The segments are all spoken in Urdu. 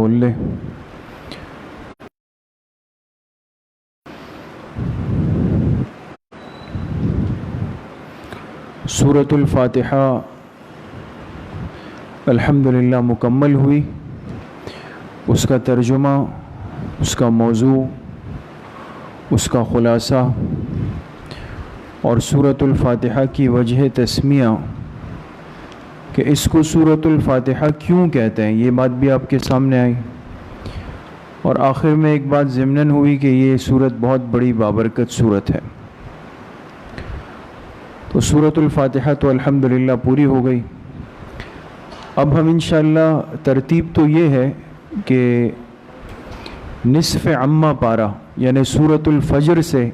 کھول لیں۔ سورۃ الفاتحہ الحمدللہ مکمل ہوئی، اس کا ترجمہ، اس کا موضوع، اس کا خلاصہ اور سورۃ الفاتحہ کی وجہ تسمیہ کہ اس کو سورۃ الفاتحہ کیوں کہتے ہیں، یہ بات بھی آپ کے سامنے آئی۔ اور آخر میں ایک بات ضمناً ہوئی کہ یہ سورت بہت بڑی بابرکت سورت ہے۔ تو سورۃ الفاتحہ تو الحمدللہ پوری ہو گئی۔ اب ہم انشاءاللہ ترتیب تو یہ ہے کہ نصف عامہ پارہ یعنی سورۃ الفجر سے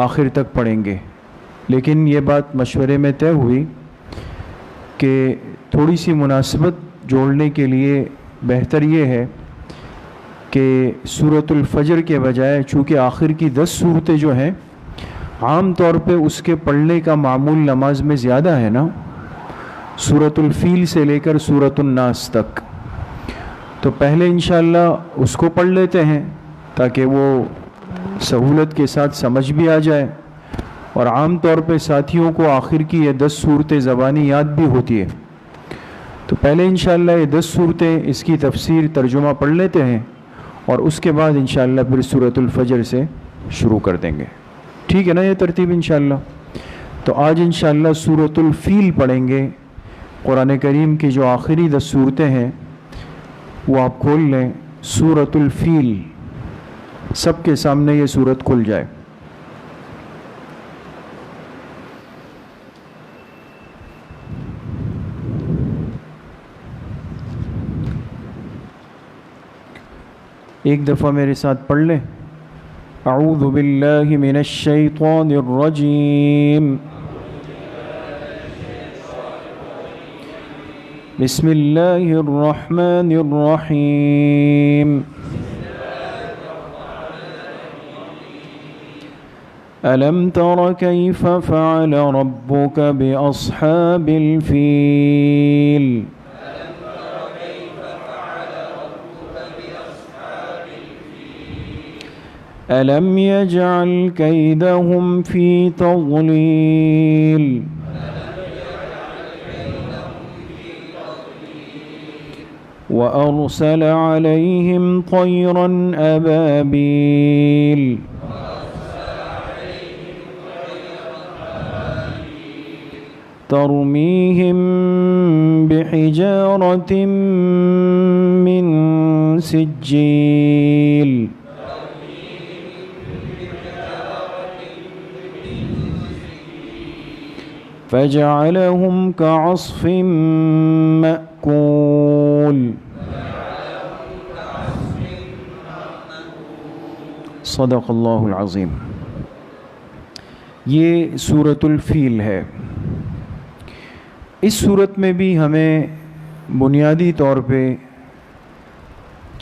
آخر تک پڑھیں گے، لیکن یہ بات مشورے میں طے ہوئی کہ تھوڑی سی مناسبت جوڑنے کے لیے بہتر یہ ہے کہ سورۃ الفجر کے بجائے، چونکہ آخر کی 10 صورتیں جو ہیں عام طور پہ اس کے پڑھنے کا معمول نماز میں زیادہ ہے نا، سورۃ الفیل سے لے کر سورۃ الناس تک، تو پہلے انشاءاللہ اس کو پڑھ لیتے ہیں تاکہ وہ سہولت کے ساتھ سمجھ بھی آ جائے، اور عام طور پہ ساتھیوں کو آخر کی یہ 10 صورتیں زبانی یاد بھی ہوتی ہے، تو پہلے انشاءاللہ یہ 10 صورتیں اس کی تفسیر ترجمہ پڑھ لیتے ہیں اور اس کے بعد انشاءاللہ پھر سورۃ الفجر سے شروع کر دیں گے۔ ٹھیک ہے نا یہ ترتیب انشاءاللہ؟ تو آج انشاءاللہ سورۃ الفیل پڑھیں گے۔ قرآن کریم کی جو آخری 10 صورتیں ہیں وہ آپ کھول لیں، سورۃ الفیل، سب کے سامنے یہ سورت کھل جائے۔ ایک دفعہ میرے ساتھ پڑھ لیں، اعوذ باللہ من الشیطان الرجیم، بسم اللہ الرحمن الرحیم، ألم تر كيف فعل ربك بأصحاب الفيل ألم يجعل كيدهم في تضليل وأرسل عليهم طيرا أبابيل ترميهم بحجارة من سجيل فجعلهم كعصف مأكول صدق اللہ العظیم۔ یہ سورۃ الفیل ہے۔ اس صورت میں بھی ہمیں بنیادی طور پہ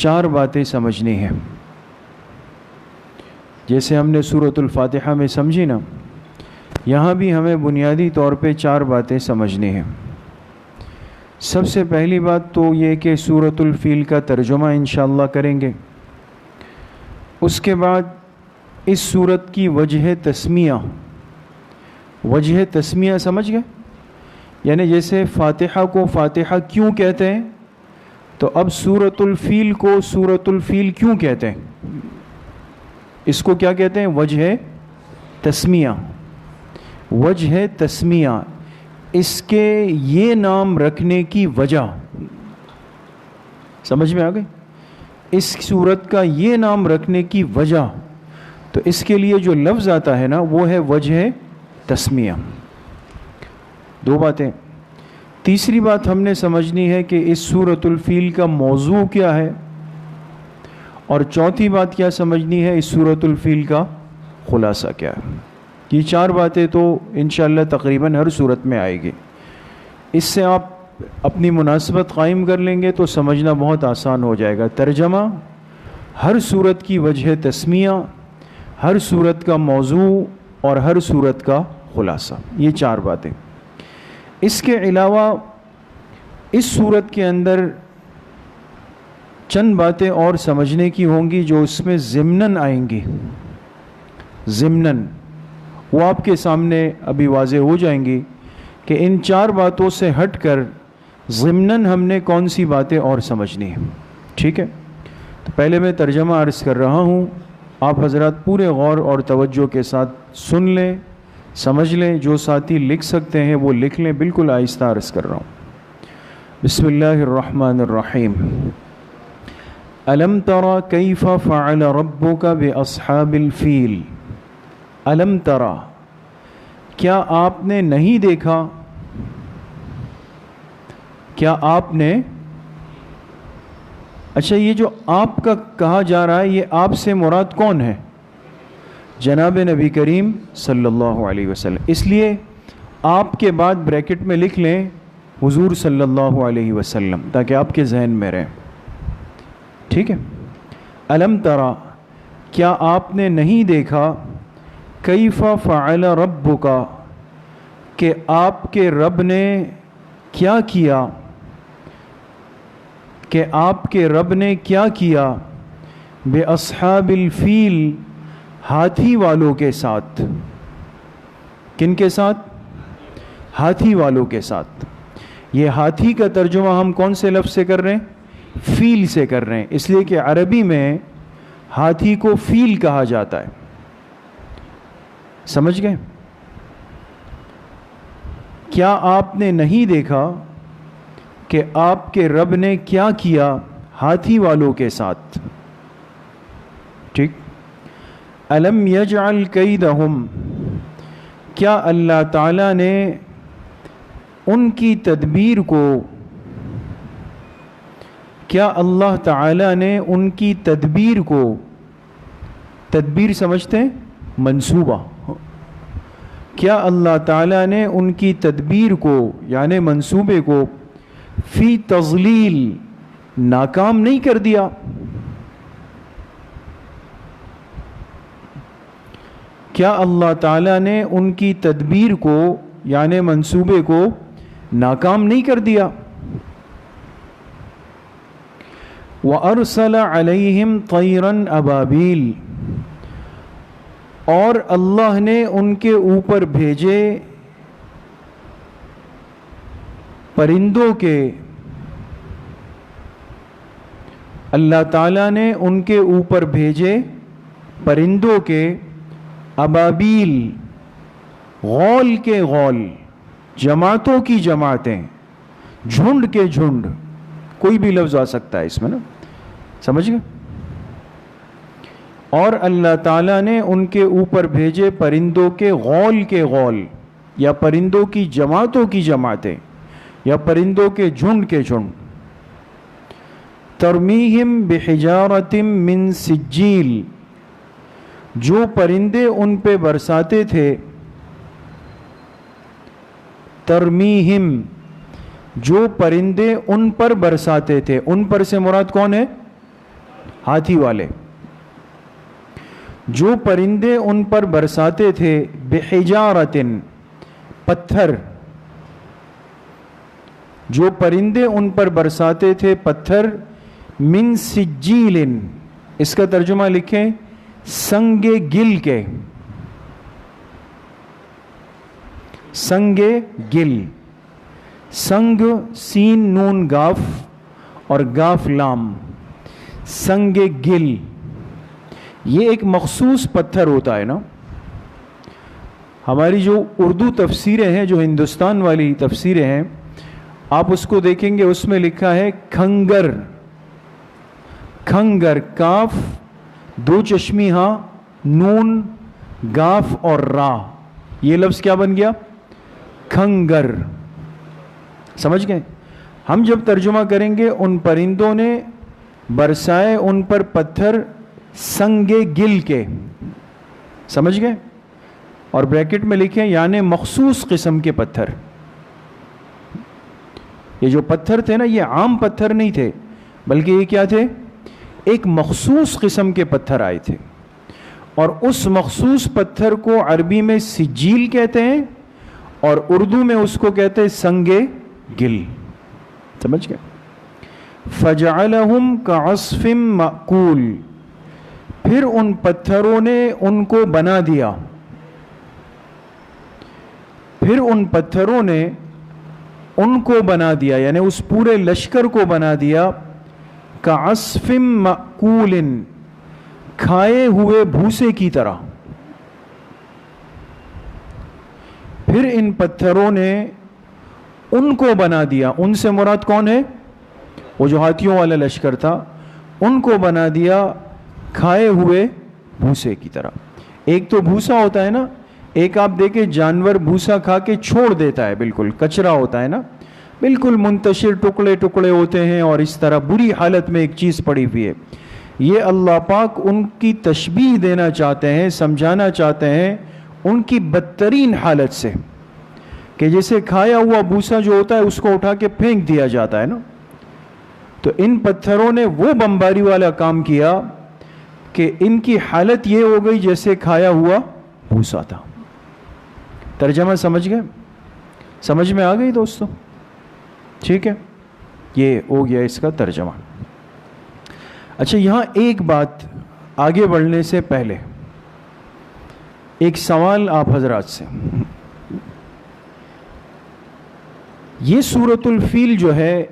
4 باتیں سمجھنی ہیں، جیسے ہم نے سورۃ الفاتحہ میں سمجھی نا، یہاں بھی ہمیں بنیادی طور پہ 4 باتیں سمجھنی ہیں۔ سب سے پہلی بات تو یہ کہ سورۃ الفیل کا ترجمہ انشاءاللہ کریں گے، اس کے بعد اس سورت کی وجہ تسمیہ سمجھ گئے، یعنی جیسے فاتحہ کو فاتحہ کیوں کہتے ہیں، تو اب سورۃ الفیل کو سورۃ الفیل کیوں کہتے ہیں، اس کو کیا کہتے ہیں؟ وجہ تسمیہ۔ وجہ تسمیہ، اس کے یہ نام رکھنے کی وجہ سمجھ میں آ گئی؟ اس صورت کا یہ نام رکھنے کی وجہ، تو اس کے لیے جو لفظ آتا ہے نا وہ ہے وجہ تسمیہ۔ 2 باتیں۔ تیسری بات ہم نے سمجھنی ہے کہ اس سورۃ الفیل کا موضوع کیا ہے، اور چوتھی بات کیا سمجھنی ہے، اس سورۃ الفیل کا خلاصہ کیا ہے۔ یہ 4 باتیں تو انشاءاللہ تقریباً ہر صورت میں آئے گی، اس سے آپ اپنی مناسبت قائم کر لیں گے تو سمجھنا بہت آسان ہو جائے گا۔ ترجمہ، ہر صورت کی وجہ تسمیہ، ہر صورت کا موضوع اور ہر صورت کا خلاصہ، یہ 4 باتیں۔ اس کے علاوہ اس صورت کے اندر چند باتیں اور سمجھنے کی ہوں گی جو اس میں ضمناً آئیں گی، ضمناً وہ آپ کے سامنے ابھی واضح ہو جائیں گی کہ ان 4 باتوں سے ہٹ کر ضمناً ہم نے کون سی باتیں اور سمجھنی ہیں. ٹھیک ہے، تو پہلے میں ترجمہ عرض کر رہا ہوں، آپ حضرات پورے غور اور توجہ کے ساتھ سن لیں، سمجھ لیں. جو ساتھی لکھ سکتے ہیں وہ لکھ لیں. بالکل آہستہ عرض کر رہا ہوں. بسم اللہ الرحمن الرحیم. الم تر کیف فعل ربک باصحاب الفیل. الم ترى، کیا آپ نے نہیں دیکھا، کیا آپ نے، اچھا یہ جو آپ کا کہا جا رہا ہے یہ آپ سے مراد کون ہے؟ جناب نبی کریم صلی اللہ علیہ وسلم. اس لیے آپ کے بعد بریکٹ میں لکھ لیں حضور صلی اللہ علیہ وسلم تاکہ آپ کے ذہن میں رہے. ٹھیک ہے. الم ترى، کیا آپ نے نہیں دیکھا، کیف فعل ربک، کہ آپ کے رب نے کیا کیا، کہ آپ کے رب نے کیا کیا، باصحاب الفیل، ہاتھی والوں کے ساتھ. کن کے ساتھ؟ ہاتھی والوں کے ساتھ. یہ ہاتھی کا ترجمہ ہم کون سے لفظ سے کر رہے ہیں؟ فیل سے کر رہے ہیں، اس لیے کہ عربی میں ہاتھی کو فیل کہا جاتا ہے. سمجھ گئے؟ کیا آپ نے نہیں دیکھا کہ آپ کے رب نے کیا کیا ہاتھی والوں کے ساتھ. ٹھیک. الم یجعل کیدہم، کیا اللہ تعالیٰ نے ان کی تدبیر کو، کیا اللہ تعالیٰ نے ان کی تدبیر کو، تدبیر سمجھتے ہیں؟ منصوبہ. کیا اللہ تعالیٰ نے ان کی تدبیر کو یعنی منصوبے کو فی تضلیل، ناکام نہیں کر دیا؟ کیا اللہ تعالیٰ نے ان کی تدبیر کو یعنی منصوبے کو ناکام نہیں کر دیا؟ وَأَرْسَلَ عَلَيْهِمْ طَيْرًا أَبَابِيلَ، اور اللہ نے ان کے اوپر بھیجے پرندوں کے، اللہ تعالیٰ نے ان کے اوپر بھیجے پرندوں کے، ابابیل، غول کے غول، جماعتوں کی جماعتیں، جھنڈ کے جھنڈ، کوئی بھی لفظ آ سکتا ہے اس میں نا، سمجھ گئے؟ اور اللہ تعالیٰ نے ان کے اوپر بھیجے پرندوں کے غول، یا پرندوں کی جماعتوں کی جماعتیں، یا پرندوں کے جھنڈ کے جھنڈ. ترمیہم بحجارۃ من سجیل، جو پرندے ان پہ برساتے تھے، ترمیہم، جو پرندے ان پر برساتے تھے، ان پر سے مراد کون ہے؟ ہاتھی والے. جو پرندے ان پر برساتے تھے، بحجارۃ، پتھر، جو پرندے ان پر برساتے تھے پتھر، من سجیل، اس کا ترجمہ لکھیں سنگ گل کے، سنگ گل، سنگ سین نون گاف اور گاف لام، سنگ گل. یہ ایک مخصوص پتھر ہوتا ہے نا. ہماری جو اردو تفسیریں ہیں، جو ہندوستان والی تفسیریں ہیں، آپ اس کو دیکھیں گے، اس میں لکھا ہے کھنگر. کھنگر، کاف، دو چشمی ہاں، نون، گاف اور را، یہ لفظ کیا بن گیا؟ کھنگر. سمجھ گئے؟ ہم جب ترجمہ کریں گے، ان پرندوں نے برسائے ان پر پتھر سنگ گل کے، سمجھ گئے؟ اور بریکٹ میں لکھیں یعنی مخصوص قسم کے پتھر. یہ جو پتھر تھے نا، یہ عام پتھر نہیں تھے، بلکہ یہ کیا تھے؟ ایک مخصوص قسم کے پتھر آئے تھے. اور اس مخصوص پتھر کو عربی میں سجیل کہتے ہیں، اور اردو میں اس کو کہتے ہیں سنگ گل. سمجھ گئے؟ فجعلہم کعصف مأکول، پھر ان پتھروں نے ان کو بنا دیا، پھر ان پتھروں نے ان کو بنا دیا، یعنی اس پورے لشکر کو بنا دیا، کعصف مأکول، کھائے ہوئے بھوسے کی طرح۔ پھر ان پتھروں نے ان کو بنا دیا، ان سے مراد کون ہے؟ وہ جو ہاتھیوں والا لشکر تھا، ان کو بنا دیا کھائے ہوئے بھوسے کی طرح۔ ایک تو بھوسا ہوتا ہے نا، ایک آپ دیکھیں جانور بھوسا کھا کے چھوڑ دیتا ہے، بالکل کچرا ہوتا ہے نا، بالکل منتشر ٹکڑے ٹکڑے ہوتے ہیں اور اس طرح بری حالت میں ایک چیز پڑی ہوئی ہے۔ یہ اللہ پاک ان کی تشبیہ دینا چاہتے ہیں، سمجھانا چاہتے ہیں ان کی بدترین حالت سے، کہ جیسے کھایا ہوا بھوسا جو ہوتا ہے اس کو اٹھا کے پھینک دیا جاتا ہے نا، تو ان پتھروں نے وہ بمباری والا کام کیا کہ ان کی حالت یہ ہو گئی جیسے کھایا ہوا بھوسا تھا۔ ترجمہ سمجھ گئے؟ سمجھ میں آ گئی دوستو؟ ٹھیک ہے، یہ ہو گیا اس کا ترجمہ۔ اچھا، یہاں ایک بات آگے بڑھنے سے پہلے ایک سوال آپ حضرات سے۔ یہ سورۃ الفیل جو ہے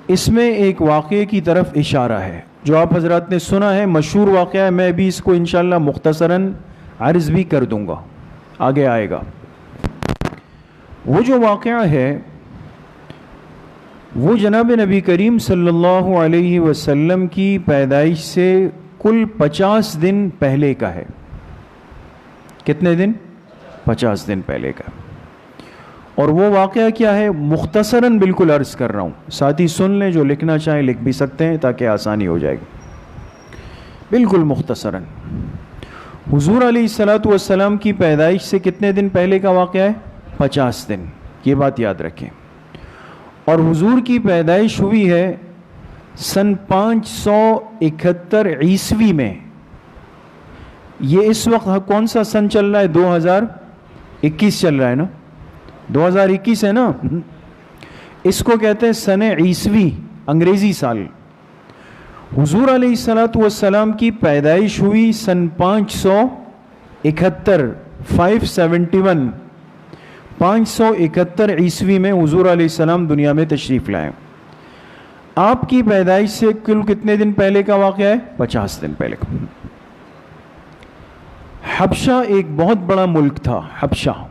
اس میں ایک واقعے کی طرف اشارہ ہے جو آپ حضرات نے سنا ہے، مشہور واقعہ ہے، میں بھی اس کو انشاءاللہ مختصراً عرض بھی کر دوں گا، آگے آئے گا۔ وہ جو واقعہ ہے وہ جناب نبی کریم صلی اللہ علیہ وسلم کی پیدائش سے کل 50 دن پہلے کا ہے۔ کتنے دن؟ 50 دن پہلے کا۔ اور وہ واقعہ کیا ہے مختصراً بالکل عرض کر رہا ہوں، ساتھی سن لیں، جو لکھنا چاہیں لکھ بھی سکتے ہیں تاکہ آسانی ہو جائے گی۔ بالکل مختصراً، حضور علیہ السلام کی پیدائش سے کتنے دن پہلے کا واقعہ ہے؟ 50 دن، یہ بات یاد رکھیں۔ اور حضور کی پیدائش ہوئی ہے سن 571 عیسوی میں۔ یہ اس وقت کون سا سن چل رہا ہے؟ 2021 چل رہا ہے نا، 2021 ہے نا، اس کو کہتے ہیں سن عیسوی، انگریزی سال۔ حضور علیہ السلام کی پیدائش ہوئی سن 571، 571 عیسوی میں حضور علیہ السلام دنیا میں تشریف لائے۔ آپ کی پیدائش سے کل کتنے دن پہلے کا واقعہ ہے؟ 50 دن پہلے کا۔ حبشہ ایک بہت بڑا ملک تھا، حبشہ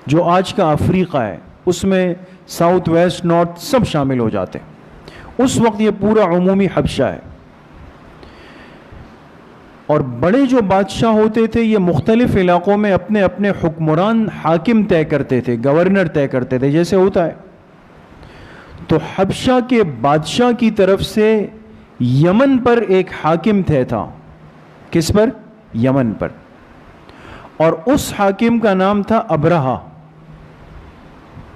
جو آج کا افریقہ ہے، اس میں ساؤتھ ویسٹ نارتھ سب شامل ہو جاتے ہیں۔ اس وقت یہ پورا عمومی حبشہ ہے، اور بڑے جو بادشاہ ہوتے تھے یہ مختلف علاقوں میں اپنے اپنے حکمران حاکم طے کرتے تھے، گورنر طے کرتے تھے، جیسے ہوتا ہے۔ تو حبشہ کے بادشاہ کی طرف سے یمن پر ایک حاکم طے تھا۔ کس پر؟ یمن پر۔ اور اس حاکم کا نام تھا ابرہہ۔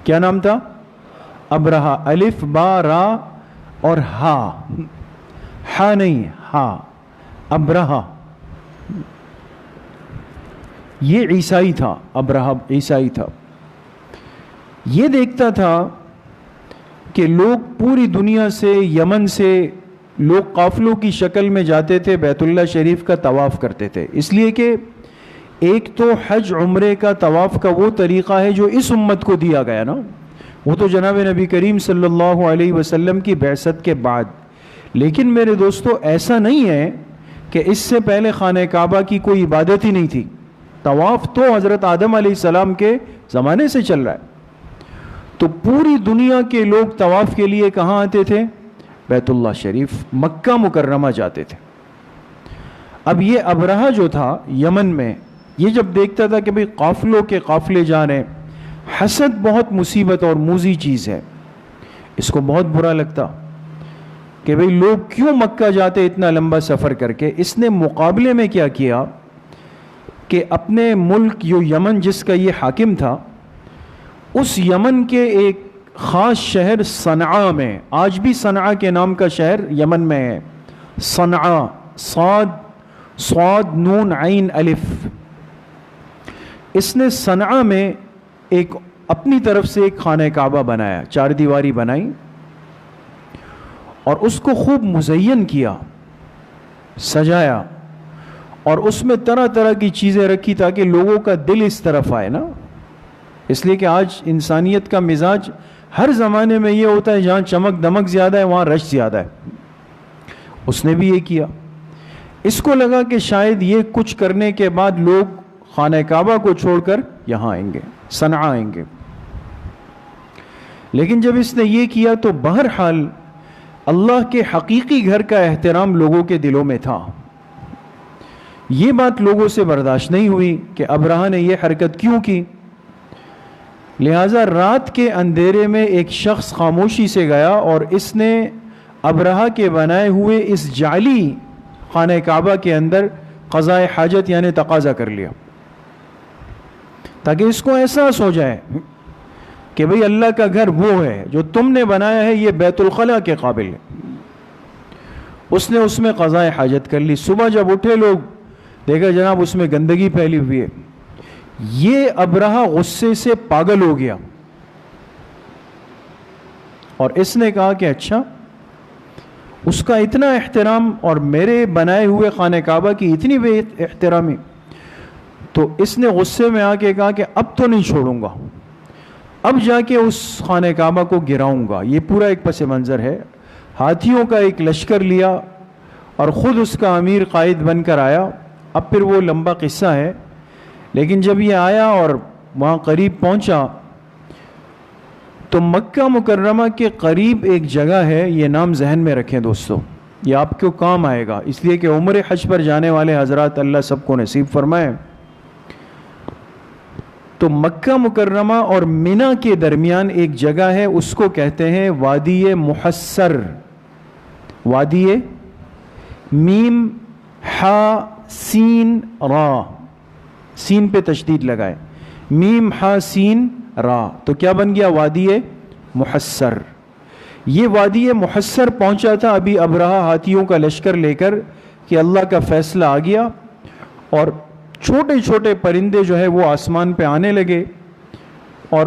کیا نام تھا؟ ابرہہ، الف با را اور ہا، ہا نہیں، ہا، ابرہہ۔ یہ عیسائی تھا، ابرہہ عیسائی تھا۔ یہ دیکھتا تھا کہ لوگ پوری دنیا سے، یمن سے لوگ قافلوں کی شکل میں جاتے تھے، بیت اللہ شریف کا طواف کرتے تھے، اس لیے کہ ایک تو حج عمرے کا طواف کا وہ طریقہ ہے جو اس امت کو دیا گیا نا، وہ تو جناب نبی کریم صلی اللہ علیہ وسلم کی بعثت کے بعد۔ لیکن میرے دوستو ایسا نہیں ہے کہ اس سے پہلے خانہ کعبہ کی کوئی عبادت ہی نہیں تھی۔ طواف تو حضرت آدم علیہ السلام کے زمانے سے چل رہا ہے۔ تو پوری دنیا کے لوگ طواف کے لیے کہاں آتے تھے؟ بیت اللہ شریف، مکہ مکرمہ جاتے تھے۔ اب یہ ابرہہ جو تھا یمن میں، یہ جب دیکھتا تھا کہ بھئی قافلوں کے قافلے جا رہے ہیں، حسد بہت مصیبت اور موذی چیز ہے، اس کو بہت برا لگتا کہ بھئی لوگ کیوں مکہ جاتے اتنا لمبا سفر کر کے۔ اس نے مقابلے میں کیا کیا کہ اپنے ملک جو یمن جس کا یہ حاکم تھا، اس یمن کے ایک خاص شہر صنعاء میں، آج بھی صنعاء کے نام کا شہر یمن میں ہے، صنعاء، صاد نون عین الف۔ اس نے صنعاء میں ایک اپنی طرف سے ایک خانہ کعبہ بنایا، چار دیواری بنائی، اور اس کو خوب مزین کیا، سجایا، اور اس میں طرح طرح کی چیزیں رکھی تاکہ لوگوں کا دل اس طرف آئے نا. اس لیے کہ آج انسانیت کا مزاج ہر زمانے میں یہ ہوتا ہے جہاں چمک دمک زیادہ ہے وہاں رش زیادہ ہے. اس نے بھی یہ کیا. اس کو لگا کہ شاید یہ کچھ کرنے کے بعد لوگ خانہ کعبہ کو چھوڑ کر یہاں آئیں گے، صنعاء آئیں گے. لیکن جب اس نے یہ کیا تو بہرحال اللہ کے حقیقی گھر کا احترام لوگوں کے دلوں میں تھا. یہ بات لوگوں سے برداشت نہیں ہوئی کہ ابرہہ نے یہ حرکت کیوں کی. لہٰذا رات کے اندھیرے میں ایک شخص خاموشی سے گیا اور اس نے ابرہہ کے بنائے ہوئے اس جعلی خانہ کعبہ کے اندر قضاء حاجت یعنی تقاضا کر لیا، تاکہ اس کو احساس ہو جائے کہ بھئی اللہ کا گھر وہ ہے جو تم نے بنایا ہے، یہ بیت الخلاء کے قابل ہے. اس نے اس میں قضاء حاجت کر لی. صبح جب اٹھے لوگ دیکھا جناب اس میں گندگی پھیلی ہوئی ہے. یہ ابرہہ غصے سے پاگل ہو گیا اور اس نے کہا کہ اچھا اس کا اتنا احترام اور میرے بنائے ہوئے خانہ کعبہ کی اتنی بے احترامی. تو اس نے غصے میں آ کے کہا کہ اب تو نہیں چھوڑوں گا، اب جا کے اس خانہ کعبہ کو گراؤں گا. یہ پورا ایک پس منظر ہے. ہاتھیوں کا ایک لشکر لیا اور خود اس کا امیر قائد بن کر آیا. اب پھر وہ لمبا قصہ ہے، لیکن جب یہ آیا اور وہاں قریب پہنچا تو مکہ مکرمہ کے قریب ایک جگہ ہے، یہ نام ذہن میں رکھیں دوستو، یہ آپ کو کام آئے گا، اس لیے کہ عمرہ حج پر جانے والے حضرات اللہ سب کو نصیب فرمائے. تو مکہ مکرمہ اور منی کے درمیان ایک جگہ ہے، اس کو کہتے ہیں وادی محصر. وادی میم ہا سین را، سین پہ تشدید لگائے، میم ہا سین را، تو کیا بن گیا؟ وادی محصر. یہ وادی محصر پہنچا تھا ابھی ابرہہ ہاتھیوں کا لشکر لے کر کہ اللہ کا فیصلہ آ گیا اور چھوٹے چھوٹے پرندے جو ہے وہ آسمان پہ آنے لگے اور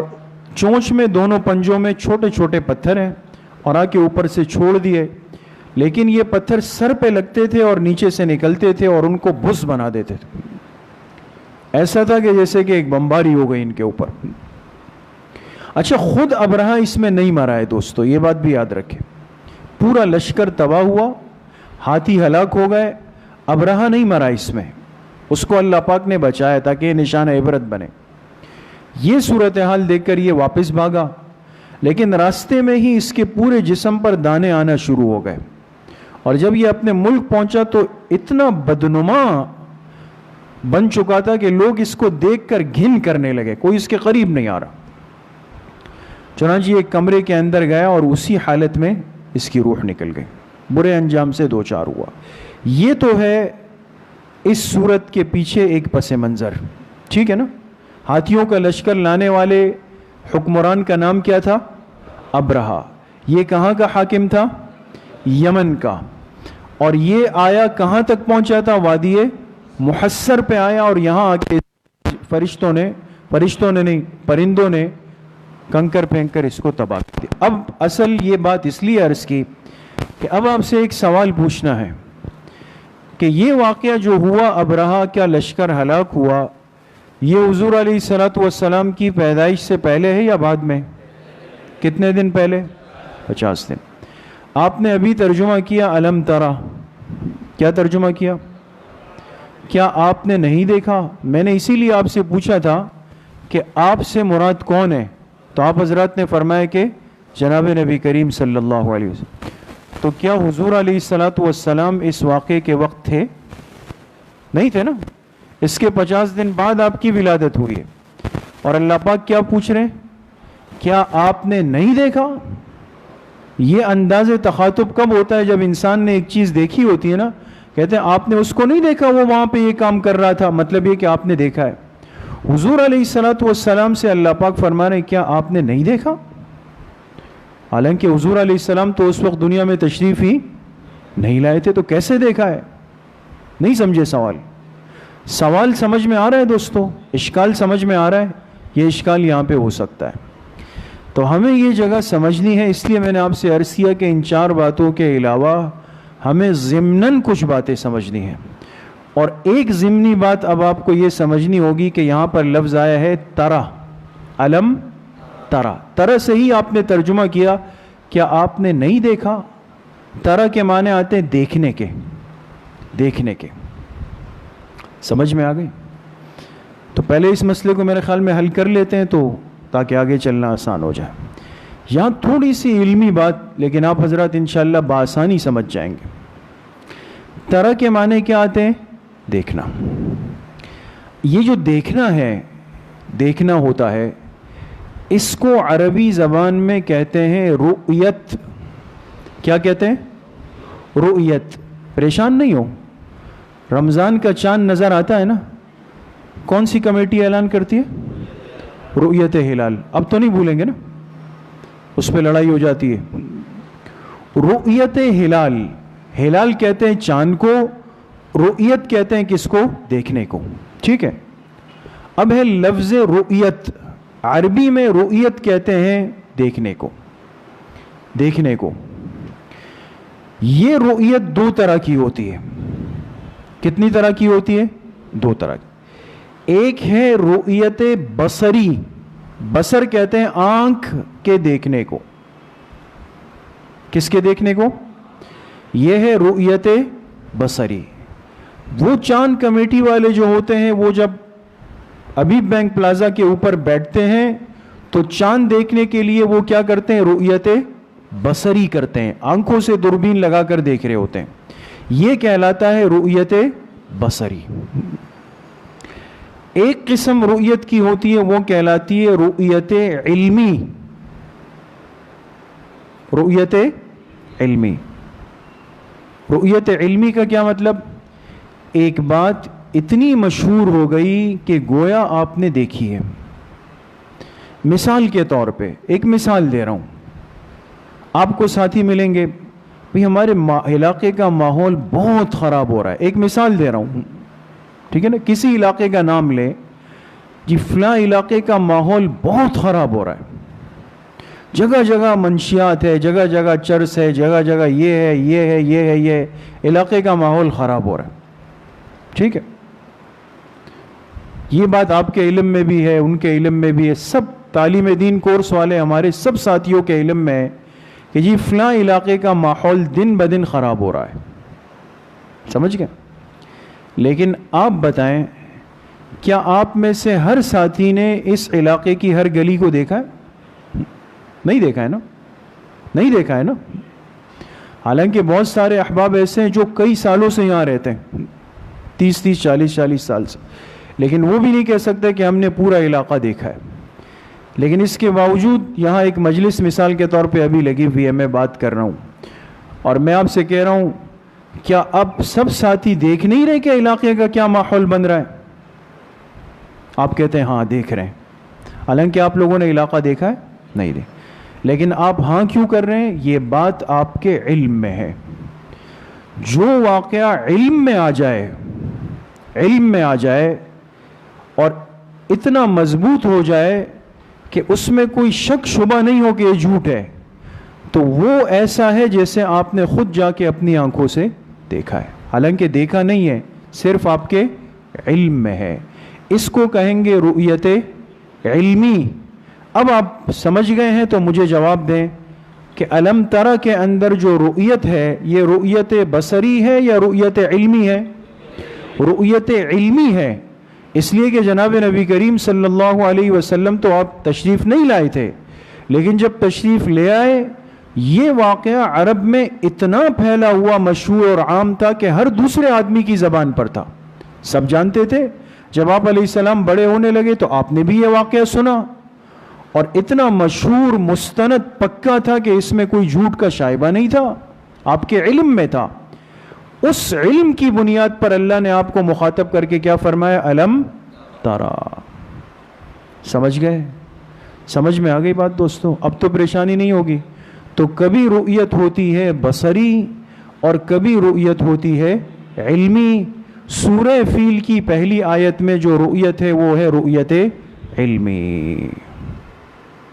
چونچ میں دونوں پنجوں میں چھوٹے چھوٹے پتھر ہیں اور آ کے اوپر سے چھوڑ دیے. لیکن یہ پتھر سر پہ لگتے تھے اور نیچے سے نکلتے تھے اور ان کو بھس بنا دیتے تھے. ایسا تھا کہ جیسے کہ ایک بمباری ہو گئی ان کے اوپر. اچھا خود ابرہہ اس میں نہیں مرا ہے دوستو، یہ بات بھی یاد رکھیں. پورا لشکر تباہ ہوا، ہاتھی ہلاک ہو گئے، ابرہہ نہیں مرا اس میں. اس کو اللہ پاک نے بچایا تاکہ یہ نشان عبرت بنے. یہ صورتحال دیکھ کر یہ واپس بھاگا، لیکن راستے میں ہی اس کے پورے جسم پر دانے آنا شروع ہو گئے. اور جب یہ اپنے ملک پہنچا تو اتنا بدنما بن چکا تھا کہ لوگ اس کو دیکھ کر گھن کرنے لگے، کوئی اس کے قریب نہیں آ رہا. چنانچہ ایک کمرے کے اندر گیا اور اسی حالت میں اس کی روح نکل گئی، برے انجام سے دو چار ہوا. یہ تو ہے اس صورت کے پیچھے ایک پس منظر، ٹھیک ہے نا. ہاتھیوں کا لشکر لانے والے حکمران کا نام کیا تھا؟ ابرہہ. یہ کہاں کا حاکم تھا؟ یمن کا. اور یہ آیا کہاں تک پہنچا تھا؟ وادی محصر پہ آیا اور یہاں آ کے فرشتوں نے نہیں پرندوں نے کنکر پھینک کر اس کو تباہ کر دیا. اب اصل یہ بات اس لیے عرض کی کہ اب آپ سے ایک سوال پوچھنا ہے کہ یہ واقعہ جو ہوا، ابرہہ کا لشکر ہلاک ہوا، یہ حضور علیہ الصلوۃ والسلام کی پیدائش سے پہلے ہے یا بعد میں؟ کتنے دن پہلے؟ 50 دن. آپ نے ابھی ترجمہ کیا الم ترا، کیا ترجمہ کیا؟ کیا آپ نے نہیں دیکھا؟ میں نے اسی لیے آپ سے پوچھا تھا کہ آپ سے مراد کون ہے، تو آپ حضرات نے فرمایا کہ جناب نبی کریم صلی اللہ علیہ وسلم. تو کیا حضور علیہ الصلوۃ والسلام اس واقعے کے وقت تھے؟ نہیں تھے نا. اس کے 50 دن بعد آپ کی ولادت ہوئی ہے. اور اللہ پاک کیا پوچھ رہے ہیں؟ کیا آپ نے نہیں دیکھا؟ یہ انداز تخاطب کب ہوتا ہے؟ جب انسان نے ایک چیز دیکھی ہوتی ہے نا، کہتے ہیں آپ نے اس کو نہیں دیکھا، وہ وہاں پہ یہ کام کر رہا تھا، مطلب یہ کہ آپ نے دیکھا ہے. حضور علیہ الصلوۃ والسلام سے اللہ پاک فرما رہے ہیں کیا آپ نے نہیں دیکھا؟ حالانکہ حضور علیہ السلام تو اس وقت دنیا میں تشریف ہی نہیں لائے تھے، تو کیسے دیکھا ہے؟ نہیں سمجھے سوال سمجھ میں آ رہا ہے دوستو؟ اشکال سمجھ میں آ رہا ہے؟ یہ اشکال یہاں پہ ہو سکتا ہے. تو ہمیں یہ جگہ سمجھنی ہے، اس لیے میں نے آپ سے عرض کیا کہ ان 4 باتوں کے علاوہ ہمیں ضمناً کچھ باتیں سمجھنی ہیں. اور ایک ضمنی بات اب آپ کو یہ سمجھنی ہوگی کہ یہاں پر لفظ آیا ہے ترا، علم ترا. ترا سے ہی آپ نے ترجمہ کیا، کیا آپ نے نہیں دیکھا؟ ترا کے معنی آتے ہیں دیکھنے کے، دیکھنے کے. سمجھ میں آ گئی؟ تو پہلے اس مسئلے کو میرے خیال میں حل کر لیتے ہیں تو تاکہ آگے چلنا آسان ہو جائے. یہاں تھوڑی سی علمی بات، لیکن آپ حضرات انشاءاللہ بآسانی سمجھ جائیں گے. ترا کے معنی کیا آتے ہیں؟ دیکھنا. یہ جو دیکھنا ہے، دیکھنا ہوتا ہے، اس کو عربی زبان میں کہتے ہیں رؤیت. کیا کہتے ہیں؟ رؤیت. پریشان نہیں ہو، رمضان کا چاند نظر آتا ہے نا، کون سی کمیٹی اعلان کرتی ہے؟ رؤیت ہلال. اب تو نہیں بھولیں گے نا، اس پہ لڑائی ہو جاتی ہے. رؤیت ہلال، ہلال کہتے ہیں چاند کو، رؤیت کہتے ہیں کس کو؟ دیکھنے کو. ٹھیک ہے. اب ہے لفظ رؤیت. عربی میں رؤیت کہتے ہیں دیکھنے کو، دیکھنے کو. یہ رؤیت 2 طرح کی ہوتی ہے. کتنی طرح کی ہوتی ہے؟ 2 طرح کی. ایک ہے رؤیت بصری. بصر کہتے ہیں آنکھ کے دیکھنے کو. کس کے دیکھنے کو؟ یہ ہے رؤیت بصری. وہ چاند کمیٹی والے جو ہوتے ہیں، وہ جب ابھی بینک پلازا کے اوپر بیٹھتے ہیں تو چاند دیکھنے کے لیے وہ کیا کرتے ہیں؟ رؤیت بصری کرتے ہیں، آنکھوں سے دوربین لگا کر دیکھ رہے ہوتے ہیں. یہ کہلاتا ہے رؤیت بصری. ایک قسم رؤیت کی ہوتی ہے، وہ کہلاتی ہے رؤیت علمی. رؤیت علمی. رؤیت علمی کا کیا مطلب؟ ایک بات اتنی مشہور ہو گئی کہ گویا آپ نے دیکھی ہے. مثال کے طور پہ ایک مثال دے رہا ہوں. آپ کو ساتھی ملیں گے، بھئی ہمارے علاقے کا ماحول بہت خراب ہو رہا ہے. ایک مثال دے رہا ہوں، ٹھیک ہے نا. کسی علاقے کا نام لیں، جی فلاں علاقے کا ماحول بہت خراب ہو رہا ہے، جگہ جگہ منشیات ہے، جگہ جگہ چرس ہے، جگہ جگہ یہ ہے، یہ ہے، یہ ہے، یہ علاقے کا ماحول خراب ہو رہا ہے. ٹھیک ہے. یہ بات آپ کے علم میں بھی ہے، ان کے علم میں بھی ہے، سب تعلیم دین کورس والے ہمارے سب ساتھیوں کے علم میں ہے کہ جی فلاں علاقے کا ماحول دن بدن خراب ہو رہا ہے. سمجھ گئے؟ لیکن آپ بتائیں، کیا آپ میں سے ہر ساتھی نے اس علاقے کی ہر گلی کو دیکھا ہے؟ نہیں دیکھا ہے نا، نہیں دیکھا ہے نا. حالانکہ بہت سارے احباب ایسے ہیں جو کئی سالوں سے یہاں رہتے ہیں، 30 40 سال سے، لیکن وہ بھی نہیں کہہ سکتے کہ ہم نے پورا علاقہ دیکھا ہے. لیکن اس کے باوجود یہاں ایک مجلس مثال کے طور پہ ابھی لگی ہوئی ہے، میں بات کر رہا ہوں اور میں آپ سے کہہ رہا ہوں، کیا اب سب ساتھی دیکھ نہیں رہے کہ علاقے کا کیا ماحول بن رہا ہے؟ آپ کہتے ہیں ہاں دیکھ رہے ہیں، حالانکہ آپ لوگوں نے علاقہ دیکھا ہے نہیں دیکھا. لیکن آپ ہاں کیوں کر رہے ہیں؟ یہ بات آپ کے علم میں ہے. جو واقعہ علم میں آ جائے، علم میں آ جائے اور اتنا مضبوط ہو جائے کہ اس میں کوئی شک شبہ نہیں ہو کہ یہ جھوٹ ہے، تو وہ ایسا ہے جیسے آپ نے خود جا کے اپنی آنکھوں سے دیکھا ہے. حالانکہ دیکھا نہیں ہے، صرف آپ کے علم میں ہے. اس کو کہیں گے رؤیت علمی. اب آپ سمجھ گئے ہیں تو مجھے جواب دیں کہ علم ترا کے اندر جو رؤیت ہے، یہ رؤیت بصری ہے یا رؤیت علمی ہے؟ رؤیت علمی ہے. اس لیے کہ جناب نبی کریم صلی اللہ علیہ وسلم تو آپ تشریف نہیں لائے تھے، لیکن جب تشریف لے آئے، یہ واقعہ عرب میں اتنا پھیلا ہوا، مشہور اور عام تھا کہ ہر دوسرے آدمی کی زبان پر تھا، سب جانتے تھے. جب آپ علیہ السلام بڑے ہونے لگے تو آپ نے بھی یہ واقعہ سنا، اور اتنا مشہور، مستند، پکا تھا کہ اس میں کوئی جھوٹ کا شائبہ نہیں تھا، آپ کے علم میں تھا. اس علم کی بنیاد پر اللہ نے آپ کو مخاطب کر کے کیا فرمایا؟ علم ترا. سمجھ گئے؟ سمجھ میں آ گئی بات دوستوں؟ اب تو پریشانی نہیں ہوگی. تو کبھی رؤیت ہوتی ہے بصری اور کبھی رؤیت ہوتی ہے علمی. سورہ فیل کی پہلی آیت میں جو رؤیت ہے وہ ہے رؤیت علمی.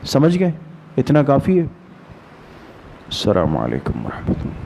سمجھ گئے؟ اتنا کافی ہے۔ السلام علیکم ورحمۃ اللہ۔